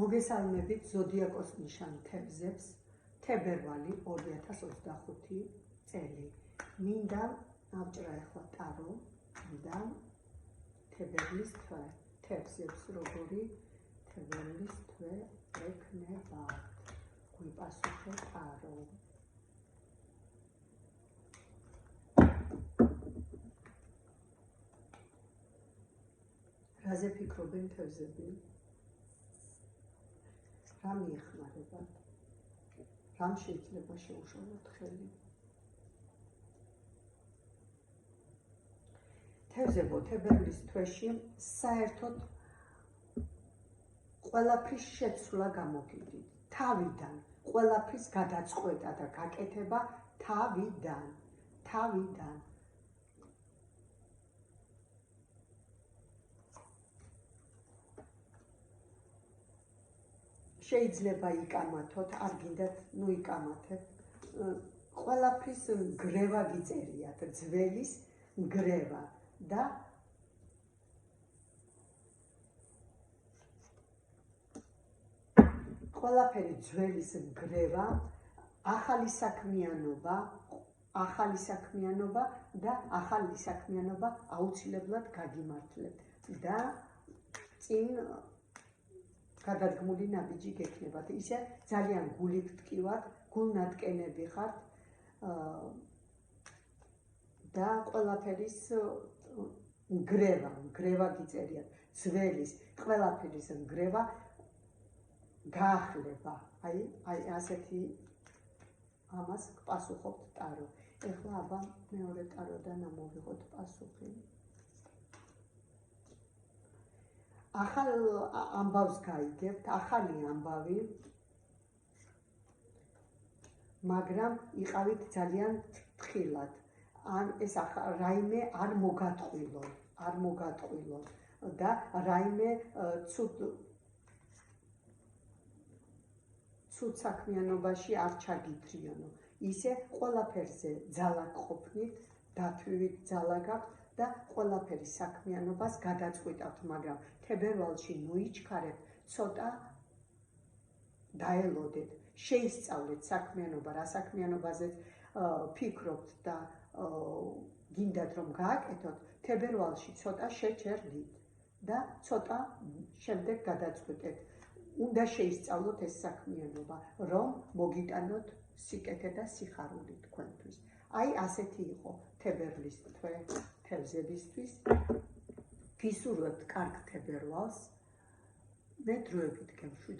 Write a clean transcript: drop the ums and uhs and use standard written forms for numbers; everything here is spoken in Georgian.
მოგესალმებით ზოდიაკოს ნიშან თევზებს, თებერვალი 2025 წელი. მინდა ავჭრა ახლა ტარო, მინდა თებერვლის თვე, თევზებს როგორი თებერვლის თვე ექნებათ. გვიპასუხე ტარო. რაზე ფიქრობენ თევზები? რა მიეხმარებათ? რამ შეიძლება შეუშალოთ ხელი? თევზებო, თებერვლის თვეში საერთოდ ყველაფრის შეცვლა გამოგიდით. თავიდან, ყველაფრის გადაწყვეტა და გაკეთება თავიდან. შეიძლება იკამათოთ, არ გინდათ, იკამათეთ. ყველაფრის ნგრევა გიწერიათ, ძველის ნგრევა და ყველაფერი ძველის ნგრევა, ახალი საქმიანობა აუცილებლად გაგიმართლებთ და წინ გადადგმული ნაბიჯი გექნებათ. ისე ძალიან გულიფტკივად, გულნატკენები ხართ და ყველაფერის ნგრევა გიწერიათ. ძველის ყველაფერის ნგრევა გაახლება. აი ასეთი ამას პასუხობთ ტარო. ეხლა აბა მეორე ტაროდან ამოვიღოთ პასუხი. ახალ ამბავს გაიგებთ, ახალი ამბავი, მაგრამ იყავით ძალიან ფრთხილად. ეს რაიმე არ მოგატყვილო და რაიმე ცუდ საქმიანობაში არ ჩაგიტრიონო. ისე ყველაფერზე ძალა გყოფნით, დათვივით ძალა გაქვთ და ყველაფერი საქმიანობას გადაწყვიტავთ, მაგრამ თებერვალში მოიჩქარებთ, ცოტა დაელოდეთ, შეისწავლეთ საქმიანობა, რა საქმიანობაზეც ფიქრობთ და გინდათ რომ გააკეთოთ, თებერვალში ცოტა შეჩერდით და ცოტა შემდეგ გადაწყვეტეთ. უნდა შეისწავლოთ ეს საქმიანობა, რომ მოგიტანოთ სიკეთე და სიხარული თქვენთვის. აი ასეთი იყო თებერვლის თვე თევზებისთვის. გისურვებთ კარგ თებერვალს. მე დროებით გემშვიდობთ.